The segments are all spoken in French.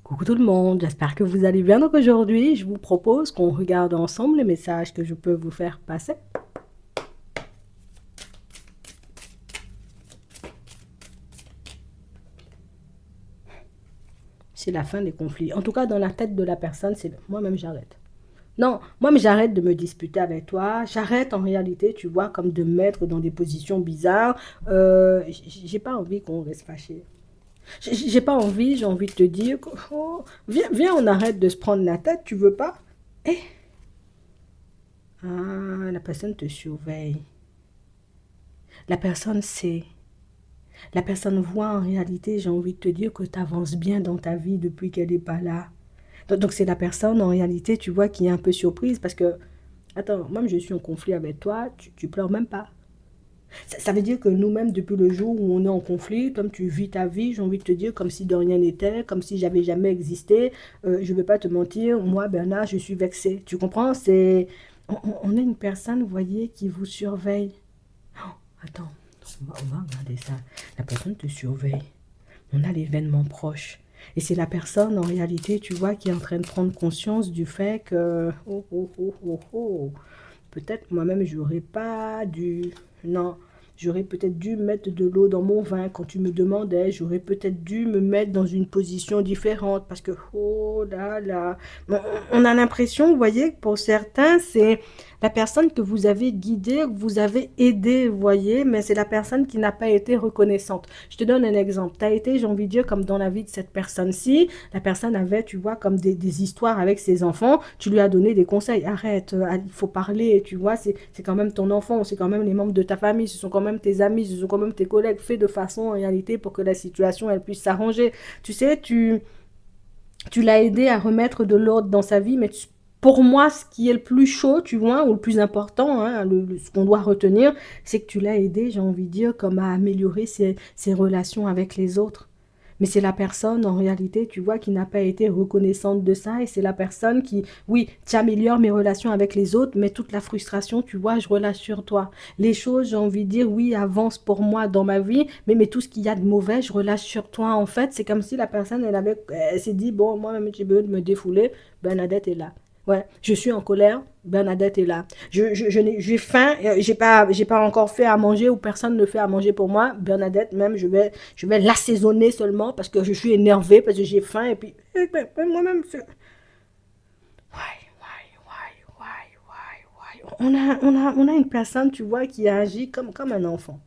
Coucou tout le monde, j'espère que vous allez bien. Donc aujourd'hui, je vous propose qu'on regarde ensemble les messages que je peux vous faire passer. C'est la fin des conflits. En tout cas, dans la tête de la personne, c'est moi-même j'arrête. Non, moi-même j'arrête de me disputer avec toi. J'arrête en réalité, tu vois, comme de me mettre dans des positions bizarres. J'ai pas envie qu'on reste fâché. J'ai pas envie, j'ai envie de te dire, oh, viens, on arrête de se prendre la tête, tu veux pas? Eh, ah, la personne te surveille. La personne sait. La personne voit en réalité, j'ai envie de te dire que tu avances bien dans ta vie depuis qu'elle n'est pas là. Donc c'est la personne en réalité, tu vois, qui est un peu surprise parce que, attends, même je suis en conflit avec toi, tu pleures même pas. Ça veut dire que nous-mêmes, depuis le jour où on est en conflit, comme tu vis ta vie, j'ai envie de te dire, comme si de rien n'était, comme si j'avais jamais existé, je ne vais pas te mentir, moi, Bernard, je suis vexée. Tu comprends? On est une personne, vous voyez, qui vous surveille. Oh, attends, on va regarder ça. La personne te surveille. On a l'événement proche. Et c'est la personne, en réalité, tu vois, qui est en train de prendre conscience du fait que, peut-être moi-même, j'aurais pas dû, non, j'aurais peut-être dû mettre de l'eau dans mon vin quand tu me demandais, j'aurais peut-être dû me mettre dans une position différente parce que, oh là là, on a l'impression, vous voyez, que pour certains, c'est la personne que vous avez guidée, que vous avez aidée, vous voyez, mais c'est la personne qui n'a pas été reconnaissante. Je te donne un exemple. Tu as été, j'ai envie de dire, comme dans la vie de cette personne-ci, la personne avait, tu vois, comme des histoires avec ses enfants, tu lui as donné des conseils. Arrête, il faut parler, tu vois, c'est quand même ton enfant, c'est quand même les membres de ta famille, ce sont quand même tes amis, ce sont quand même tes collègues. Fais de façon, en réalité, pour que la situation, elle puisse s'arranger. Tu sais, tu l'as aidé à remettre de l'ordre dans sa vie, mais pour moi, ce qui est le plus chaud, tu vois, ou le plus important, hein, ce qu'on doit retenir, c'est que tu l'as aidé, j'ai envie de dire, comme à améliorer ses relations avec les autres. Mais c'est la personne, en réalité, tu vois, qui n'a pas été reconnaissante de ça. Et c'est la personne qui, oui, tu améliores mes relations avec les autres, mais toute la frustration, tu vois, je relâche sur toi. Les choses, j'ai envie de dire, oui, avancent pour moi dans ma vie, mais tout ce qu'il y a de mauvais, je relâche sur toi. En fait, c'est comme si la personne, elle s'est dit, bon, moi-même, j'ai besoin de me défouler. Bernadette est là. Ouais, je suis en colère, Bernadette est là. J'ai faim, j'ai pas encore fait à manger ou personne ne fait à manger pour moi. Bernadette, même, je vais l'assaisonner seulement parce que je suis énervée, parce que j'ai faim et puis moi-même, on a une personne, tu vois, qui agit comme un enfant.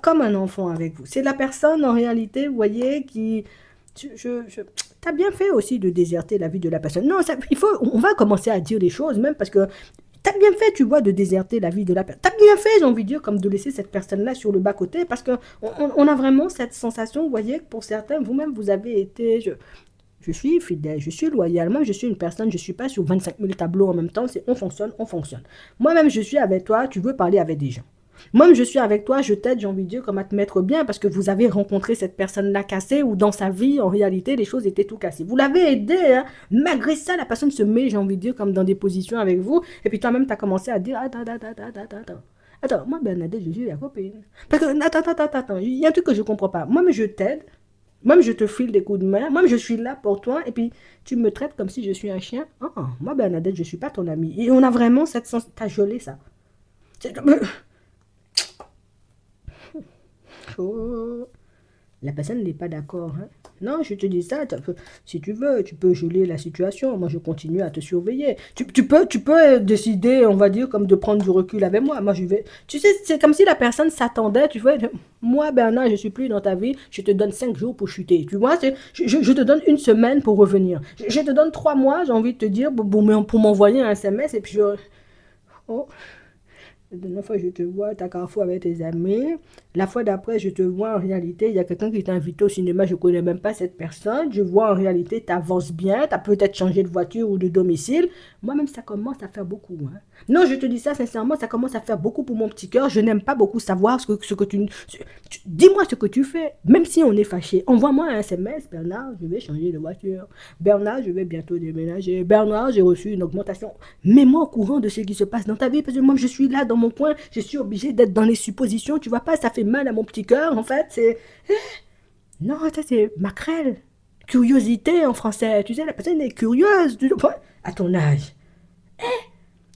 Comme un enfant avec vous. C'est la personne, en réalité, vous voyez, qui... T'as bien fait aussi de déserter la vie de la personne. Non, on va commencer à dire les choses, même parce que t'as bien fait, tu vois, de déserter la vie de la personne. T'as bien fait, j'ai envie de dire, comme de laisser cette personne-là sur le bas-côté, parce que on a vraiment cette sensation, vous voyez, que pour certains, vous-même, vous avez été... Je suis fidèle, je suis loyal. Moi, je suis une personne, je ne suis pas sur 25 000 tableaux en même temps. C'est on fonctionne, on fonctionne. Moi-même, je suis avec toi, tu veux parler avec des gens. Moi-même, je suis avec toi, je t'aide, j'ai envie de dire, comme à te mettre bien, parce que vous avez rencontré cette personne-là cassée, ou dans sa vie, en réalité, les choses étaient tout cassées. Vous l'avez aidé, hein. Malgré ça, la personne se met, j'ai envie de dire, comme dans des positions avec vous, et puis toi-même, tu as commencé à dire, attends. Attends, moi, Bernadette, je suis la copine. Parce que, attends, il y a un truc que je ne comprends pas. Moi, mais je t'aide, moi, je te file des coups de main. Moi, je suis là pour toi. Et puis, tu me traites comme si je suis un chien. Ah, moi, Bernadette, je ne suis pas ton amie. Et on a vraiment cette sens. T'as gelé ça. Oh, la personne n'est pas d'accord, hein. Non, je te dis ça, si tu veux, tu peux geler la situation. Moi, je continue à te surveiller. Tu peux décider, on va dire, comme de prendre du recul avec moi. Moi, je vais. Tu sais, c'est comme si la personne s'attendait. Tu vois, moi, Bernard, je suis plus dans ta vie. Je te donne 5 jours pour chuter. Tu vois, je te donne une semaine pour revenir. Je te donne 3 mois, j'ai envie de te dire, pour m'envoyer un SMS. Et puis, oh, la dernière fois, je te vois, tu as carrefour avec tes amis. La fois d'après, je te vois en réalité, il y a quelqu'un qui t'a invité au cinéma, je ne connais même pas cette personne. Je vois en réalité, tu avances bien, tu as peut-être changé de voiture ou de domicile. Moi-même, ça commence à faire beaucoup, hein. Non, je te dis ça sincèrement, ça commence à faire beaucoup pour mon petit cœur. Je n'aime pas beaucoup savoir ce que dis-moi ce que tu fais, même si on est fâché. Envoie-moi un SMS, Bernard, je vais changer de voiture. Bernard, je vais bientôt déménager. Bernard, j'ai reçu une augmentation. Mets-moi au courant de ce qui se passe dans ta vie, parce que moi, je suis là dans mon coin, je suis obligée d'être dans les suppositions. Tu vois pas, ça fait mal à mon petit cœur, en fait. C'est... Non, ça, c'est maquerelle. curiosité en français. Tu sais, la personne est curieuse. À ton âge.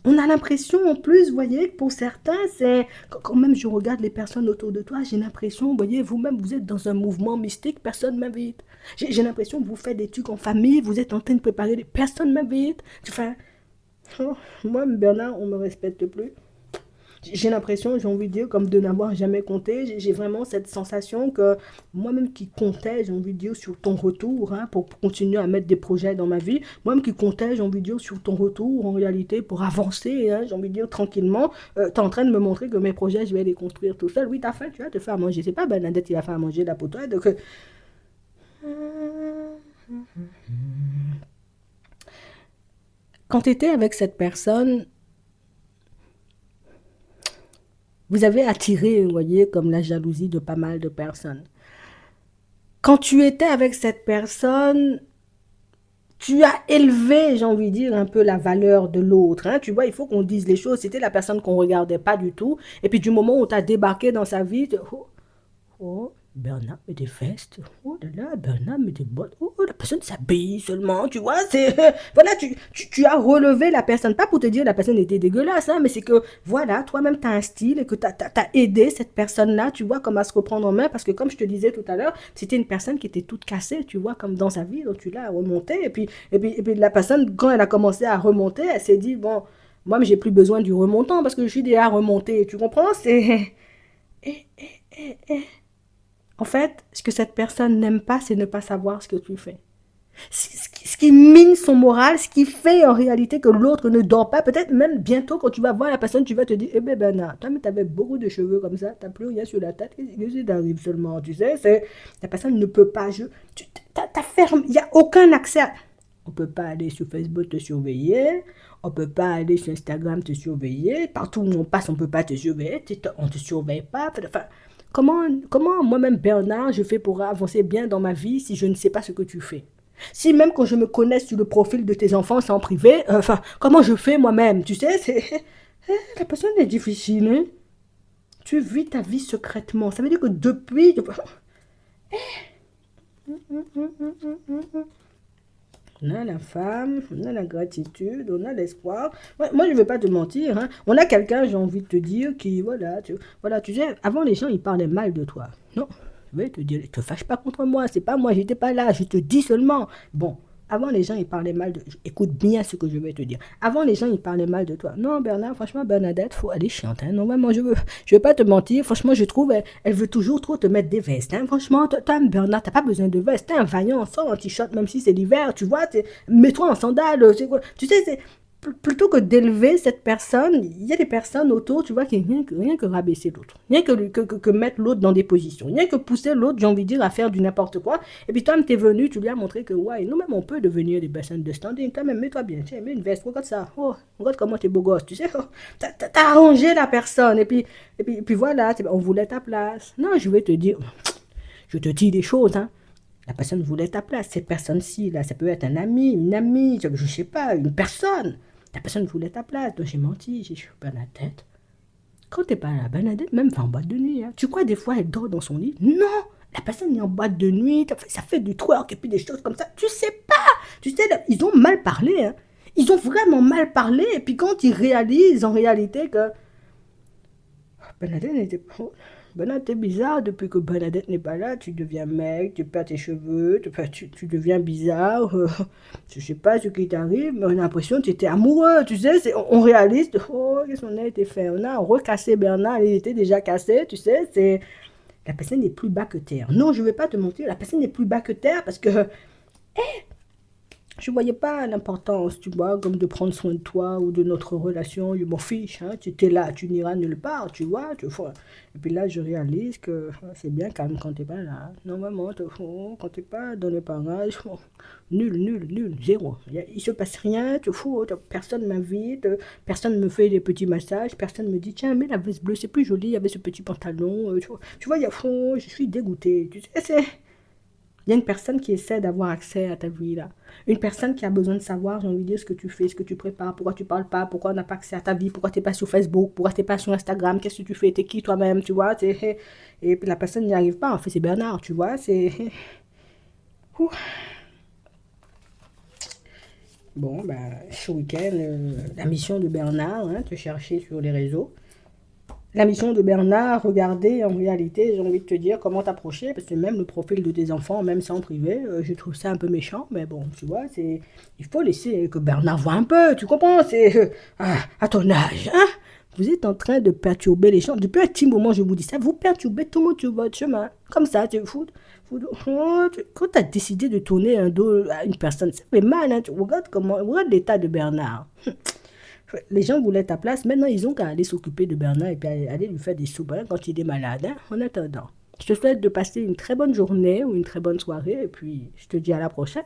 On a l'impression, en plus, vous voyez, que pour certains, c'est... Quand même je regarde les personnes autour de toi, j'ai l'impression, vous voyez, vous-même, vous êtes dans un mouvement mystique, personne ne m'invite. J'ai l'impression que vous faites des trucs en famille, vous êtes en train de préparer des... Personne ne m'invite. Enfin, oh, moi, Bernard, on ne me respecte plus. J'ai l'impression, j'ai envie de dire, comme de n'avoir jamais compté. J'ai vraiment cette sensation que moi-même qui comptais, j'ai envie de dire, sur ton retour, hein, pour continuer à mettre des projets dans ma vie, moi-même qui comptais, j'ai envie de dire, sur ton retour, en réalité, pour avancer, hein, j'ai envie de dire, tranquillement, tu es en train de me montrer que mes projets, je vais les construire tout seul. Oui, t'as faim, tu vas te faire à manger. C'est pas Bernadette qui va faire à manger là pour toi. Donc, quand tu étais avec cette personne, vous avez attiré, vous voyez, comme la jalousie de pas mal de personnes. Quand tu étais avec cette personne, tu as élevé, j'ai envie de dire, un peu la valeur de l'autre. Hein. Tu vois, il faut qu'on dise les choses. C'était la personne qu'on ne regardait pas du tout. Et puis du moment où tu as débarqué dans sa vie, oh, oh, Bernard met des vestes. Oh là là, Bernard met des bottes. Oh, la personne s'habille seulement, tu vois. C'est, voilà, tu as relevé la personne. Pas pour te dire la personne était dégueulasse, hein, mais c'est que, voilà, toi-même, tu as un style et que tu as aidé cette personne-là, tu vois, comme à se reprendre en main. Parce que, comme je te disais tout à l'heure, c'était une personne qui était toute cassée, tu vois, comme dans sa vie. Donc, tu l'as remontée. Et puis, la personne, quand elle a commencé à remonter, elle s'est dit, bon, moi, mais j'ai plus besoin du remontant parce que je suis déjà remontée. Tu comprends? C'est... Eh, eh, eh. En fait, ce que cette personne n'aime pas, c'est ne pas savoir ce que tu fais. Ce qui mine son moral, ce qui fait en réalité que l'autre ne dort pas. Peut-être même bientôt, quand tu vas voir la personne, tu vas te dire, eh ben Bernard, toi, mais tu avais beaucoup de cheveux comme ça, tu n'as plus rien sur la tête, qu'est-ce qui t'arrive seulement, tu sais, la personne ne peut pas, il n'y a aucun accès à... On ne peut pas aller sur Facebook te surveiller, on ne peut pas aller sur Instagram te surveiller, partout où on passe, on ne peut pas te surveiller, on ne te surveille pas, enfin... Comment moi-même, Bernard, je fais pour avancer bien dans ma vie si je ne sais pas ce que tu fais? Si même quand je me connais sur le profil de tes enfants, c'est en privé, enfin, comment je fais moi-même? Tu sais, la personne est difficile, hein? Tu vis ta vie secrètement. Ça veut dire que depuis... On a la femme, on a la gratitude, on a l'espoir. Ouais, moi, je ne vais pas te mentir. Hein. On a quelqu'un, j'ai envie de te dire, qui, voilà, tu sais, avant, les gens, ils parlaient mal de toi. Non, je vais te dire, ne te fâche pas contre moi. C'est pas moi, j'étais pas là. Je te dis seulement. Bon, avant, les gens, ils parlaient mal de... Écoute bien ce que je vais te dire. Avant, les gens, ils parlaient mal de toi. Non, Bernard, franchement, Bernadette, faut aller chiante. Hein. Non, vraiment, je veux pas te mentir. Franchement, je trouve, elle veut toujours trop te mettre des vestes. Hein. Franchement, toi, Bernard, t'as pas besoin de veste. T'es un vaillant, sors en t-shirt, même si c'est l'hiver, tu vois. Mets-toi en sandales. C'est quoi. Tu sais, c'est... Plutôt que d'élever cette personne, il y a des personnes autour, tu vois, qui rien que rabaisser l'autre. Rien que mettre l'autre dans des positions. Rien que pousser l'autre, j'ai envie de dire, à faire du n'importe quoi. Et puis toi, t'es venu, tu lui as montré que, ouais, nous-mêmes, on peut devenir des personnes de standing. Toi-même, mets-toi bien. Tiens, mets une veste, regarde ça. Oh, regarde comment t'es beau gosse, tu sais. Oh, t'as arrangé la personne. Et puis voilà, on voulait ta place. Non, je vais te dire, je te dis des choses, hein. La personne voulait ta place. Cette personne-ci, là, ça peut être un ami, une amie, je sais pas, une personne. La personne voulait ta place. Donc j'ai menti, j'ai chopé la tête. Quand t'es pas à la Bernadette, même va en boîte de nuit. Hein. Tu crois des fois elle dort dans son lit? Non! La personne est en boîte de nuit, ça fait du twerk et puis des choses comme ça. Tu sais pas! Tu sais, ils ont mal parlé. Hein. Ils ont vraiment mal parlé. Et puis quand ils réalisent en réalité que Bernadette n'était pas... Bernadette est bizarre, depuis que Bernadette n'est pas là, tu deviens mec, tu perds tes cheveux, tu deviens bizarre, je sais pas ce qui t'arrive, mais on a l'impression que tu étais amoureux, tu sais, on réalise, oh, qu'est-ce qu'on a été fait, on a recassé Bernard, il était déjà cassé, tu sais, la personne n'est plus bas que terre. Non, je vais pas te mentir, la personne n'est plus bas que terre, parce que, je ne voyais pas l'importance, tu vois, comme de prendre soin de toi ou de notre relation. Je m'en fiche, hein, tu es là, tu n'iras nulle part, tu vois. Et puis là, je réalise que c'est bien calme quand tu n'es pas là. Normalement, quand tu n'es pas dans les parages, nul, zéro. Il ne se passe rien, personne ne m'invite, personne ne me fait des petits massages, personne ne me dit, tiens, mais la veste bleue, c'est plus joli, il y avait ce petit pantalon. Tu vois, je suis dégoûtée. Tu sais, il y a une personne qui essaie d'avoir accès à ta vie là. Une personne qui a besoin de savoir, j'ai envie de dire, ce que tu fais, ce que tu prépares, pourquoi tu parles pas, pourquoi on n'a pas accès à ta vie, pourquoi tu n'es pas sur Facebook, pourquoi tu n'es pas sur Instagram, qu'est-ce que tu fais, t'es qui toi-même, tu vois. Et puis la personne n'y arrive pas, en fait c'est Bernard, tu vois. Bon, ben, ce week-end, la mission de Bernard, hein, te chercher sur les réseaux. La mission de Bernard, regardez, en réalité, j'ai envie de te dire comment t'approcher, parce que même le profil de tes enfants, même sans privé, je trouve ça un peu méchant, mais bon, tu vois, il faut laisser que Bernard voit un peu, tu comprends, à ton âge, hein, vous êtes en train de perturber les gens, depuis un petit moment, je vous dis ça, vous perturbez tout le monde sur votre chemin, comme ça, tu fous, quand tu as décidé de tourner un dos à une personne, ça fait mal, hein, tu regarde l'état de Bernard. Les gens voulaient ta place. Maintenant, ils ont qu'à aller s'occuper de Bernard et puis aller lui faire des soupes hein, quand il est malade. Hein, en attendant, je te souhaite de passer une très bonne journée ou une très bonne soirée et puis je te dis à la prochaine.